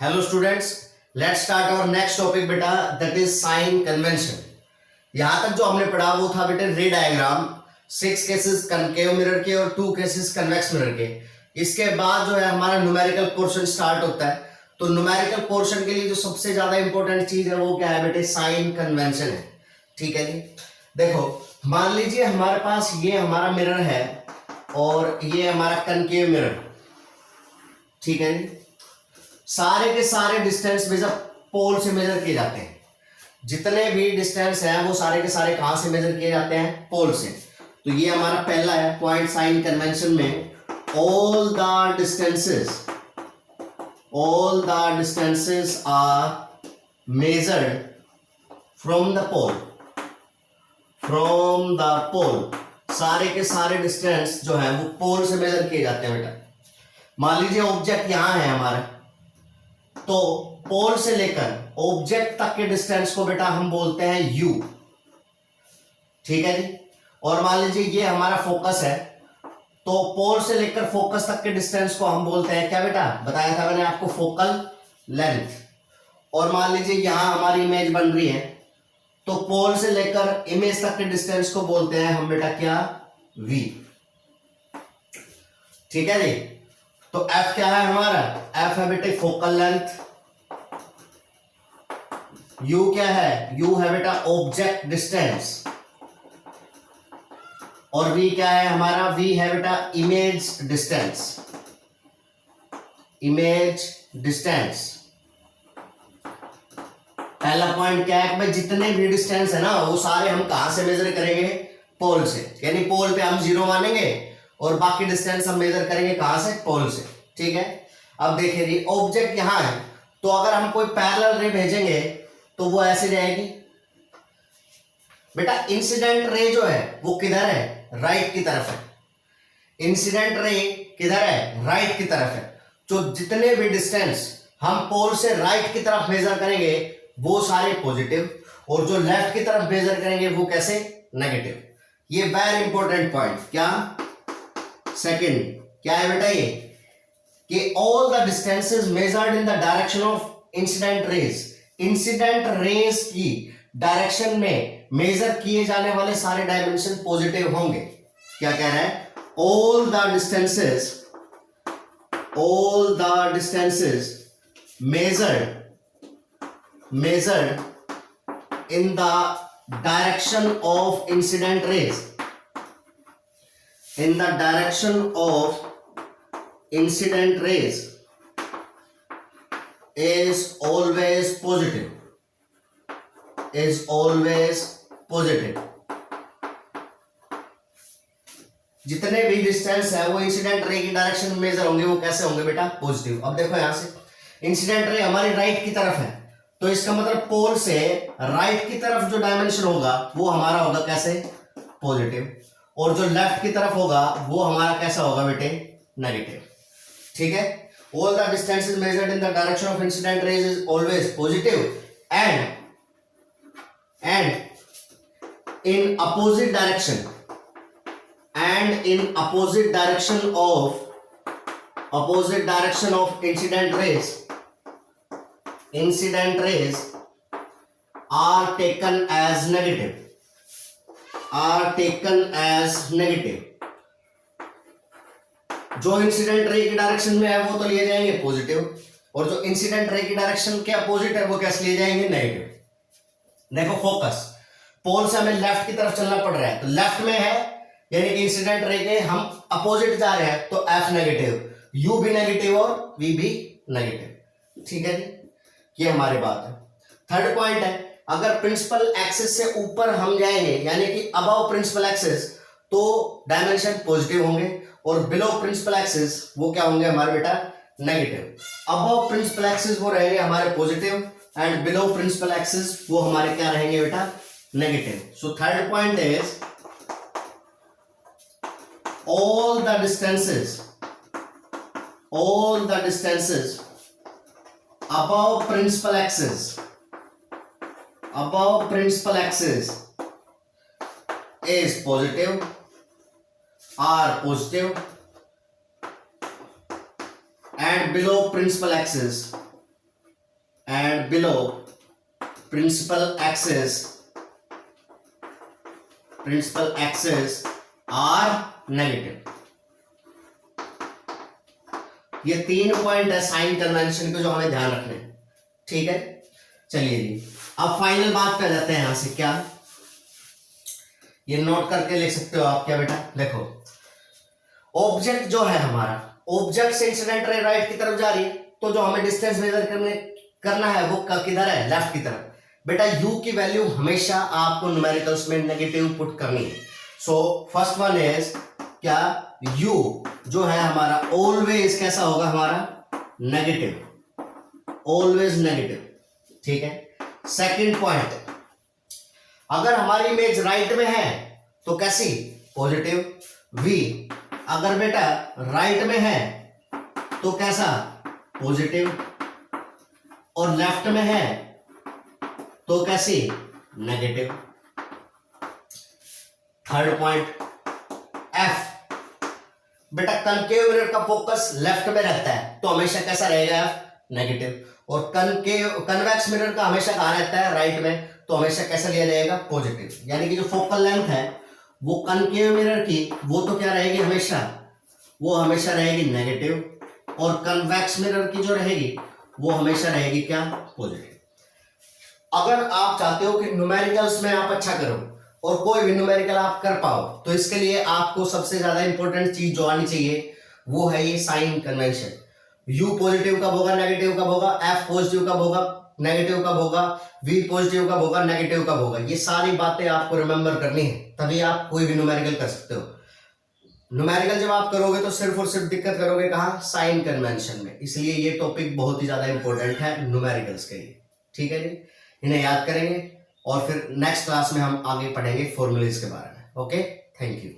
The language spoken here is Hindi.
Hello students, let's start our next topic बेटा, दैट इज साइन कन्वेंशन। यहां तक जो हमने पढ़ा वो था बेटे रे डायग्राम, 6 केसेस कनकेव मिरर के और 2 केसेस कन्वेक्स मिरर के। इसके बाद जो है हमारा न्यूमेरिकल पोर्शन स्टार्ट होता है। तो न्यूमेरिकल पोर्शन के लिए जो सबसे ज्यादा इंपॉर्टेंट चीज है वो क्या है बेटे, साइन कन्वेंशन है। ठीक है जी। देखो, मान लीजिए हमारे पास ये हमारा मिरर है और ये हमारा कनकेव मिरर। ठीक है जी। सारे के सारे डिस्टेंस मेजर पोल से मेजर किए जाते हैं। जितने भी डिस्टेंस है वो सारे के सारे कहां से मेजर किए जाते हैं? पोल से। तो ये हमारा पहला है पॉइंट साइन कन्वेंशन में, all the distances are measured from the pole. सारे के सारे डिस्टेंस जो है वो पोल से मेजर किए जाते हैं बेटा। मान लीजिए ऑब्जेक्ट यहां है हमारा, तो पोल से लेकर ऑब्जेक्ट तक के डिस्टेंस को बेटा हम बोलते हैं u। ठीक है जी। और मान लीजिए ये हमारा फोकस है, तो पोल से लेकर फोकस तक के डिस्टेंस को हम बोलते हैं क्या बेटा, बताया था मैंने आपको, फोकल लेंथ। और मान लीजिए यहां हमारी इमेज बन रही है, तो पोल से लेकर इमेज तक के डिस्टेंस को बोलते हैं हम बेटा क्या, v। ठीक है जी। तो f क्या है हमारा, f है बेटे फोकल लेंथ। u क्या है, u है बेटा ऑब्जेक्ट डिस्टेंस। और v क्या है हमारा, v है बेटा इमेज डिस्टेंस। पहला पॉइंट क्या है कि भाई जितने भी डिस्टेंस है ना वो सारे हम कहां से मेजर करेंगे, पोल से। यानी पोल पे हम 0 मानेंगे और बाकी डिस्टेंस हम मेजर करेंगे कहां से, पोल से। ठीक है। अब देखिए जी, ऑब्जेक्ट यहां है, तो अगर हम कोई पैरेलल रे भेजेंगे तो वो ऐसे जाएगी बेटा। इंसिडेंट रे जो है वो किधर है, राइट की तरफ है। इंसिडेंट रे किधर है, राइट की तरफ है। तो जितने भी डिस्टेंस हम पोल से राइट की तरफ मेजर करेंगे वो सारे पॉजिटिव, और जो लेफ्ट की तरफ मेजर करेंगे वो कैसे, नेगेटिव। ये वेरी इंपॉर्टेंट पॉइंट। क्या सेकंड क्या है बेटा, ये कि all the distances measured in the direction of incident raise, incident raise की डायरेक्शन में मेजर किए जाने वाले सारे डायमेंशन पॉजिटिव होंगे। क्या कह रहा है, all the distances measured in the direction of incident rays, in the direction of incident rays is always positive, जितने भी डिस्टेंस है वो इंसिडेंट रे की डायरेक्शन में मेजर होंगे वो कैसे होंगे बेटा, पॉजिटिव। अब देखो यहां से इंसिडेंट रे हमारी राइट की तरफ है, तो इसका मतलब पोल से राइट की तरफ जो डायमेंशन होगा वो हमारा होगा कैसे, पॉजिटिव। और जो लेफ्ट की तरफ होगा वो हमारा कैसा होगा बेटे, नेगेटिव। ठीक है। All the distances measured in the direction of incident raise is always positive and in opposite direction of incident rays are taken as negative, जो इंसिडेंट रे की डायरेक्शन में है वो तो लिए जाएंगे पॉजिटिव, और जो इंसिडेंट रे की डायरेक्शन के अपोजिट है वो कैसे लिए जाएंगे, नेगेटिव। देखो फोकस, पोल से हमें लेफ्ट की तरफ चलना पड़ रहा है, तो लेफ्ट में है यानी कि इंसिडेंट रे के हम अपोजिट जा रहे हैं, तो एफ नेगेटिव, यू भी नेगेटिव और वी भी नेगेटिव। ठीक है जी। ये हमारी बात है। थर्ड पॉइंट है, अगर प्रिंसिपल एक्सिस से ऊपर हम जाएंगे यानी कि अबव प्रिंसिपल एक्सिस, तो डायमेंशन पॉजिटिव होंगे, और बिलो प्रिंसिपल एक्सिस वो क्या होंगे हमारे बेटा, नेगेटिव। अबव प्रिंसिपल एक्सिस वो रहेंगे हमारे positive, and below principal axis वो हमारे क्या रहेंगे बेटा, negative. So third point is all the distances above principal axis is positive, are positive, and below principal axis and below principal axis are negative। ये 3 पॉइंट है साइन कन्वेंशन के जो हमें ध्यान रखने हैं, ठीक है। चलिए जी, अब फाइनल बात पे जाते हैं। यहां से क्या, ये नोट करके लिख सकते हो आप क्या बेटा, देखो ऑब्जेक्ट जो है हमारा, ऑब्जेक्ट से इंसिडेंट रे राइट की तरफ जा रही है, तो जो हमें डिस्टेंस मेजर करना है वो किधर है, लेफ्ट की तरफ। बेटा u की वैल्यू हमेशा आपको न्यूमेरिकल्स में नेगेटिव पुट करनी है। सो फर्स्ट वन इज क्या, u जो है हमारा ऑलवेज कैसा होगा, हमारा नेगेटिव, ऑलवेज नेगेटिव, ठीक है। सेकंड पॉइंट, अगर हमारी इमेज राइट में है तो कैसी, पॉजिटिव। v अगर बेटा राइट में है तो कैसा, पॉजिटिव, और लेफ्ट में है तो कैसी, नेगेटिव। थर्ड पॉइंट f, बेटा कनकेव मिरर का फोकस लेफ्ट में रहता है तो हमेशा कैसा रहेगा, नेगेटिव। और कन्वेक्स मिरर का हमेशा कहां रहता है, राइट में, तो हमेशा कैसा लिया जाएगा, पॉजिटिव। यानी कि जो फोकल लेंथ है वो कनकेव मिरर की, वो तो क्या रहेगी हमेशा, वो हमेशा रहेगी नेगेटिव, और कन्वेक्स मिरर की जो रहेगी वो हमेशा रहेगी क्या, पॉजिटिव। अगर आप चाहते हो कि न्यूमेरिकल्स में आप अच्छा करो और कोई भी न्यूमेरिकल आप कर पाओ, तो इसके लिए आपको सबसे ज्यादा इंपॉर्टेंट चीज जो आनी चाहिए वो है ये साइन कन्वेंशन। u पॉजिटिव कब होगा, नेगेटिव कब होगा, f पॉजिटिव कब होगा, नेगेटिव कब होगा, v पॉजिटिव कब होगा, नेगेटिव कब होगा। ये सारी बातें आपको रिमेंबर करनी है, तभी आप कोई भी न्यूमेरिकल कर सकते हो। न्यूमेरिकल जब आप करोगे तो सिर्फ और सिर्फ दिक्कत करोगे कहाँ, साइन कन्वेंशन में। इसलिए ये टॉपिक बहुत ही ज्यादा इंपॉर्टेंट है न्यूमेरिकल्स के लिए, ठीक है जी। इन्हें याद करेंगे और फिर नेक्स्ट क्लास में हम आगे पढ़ेंगे फॉर्मूलेज के बारे में। Okay, thank you.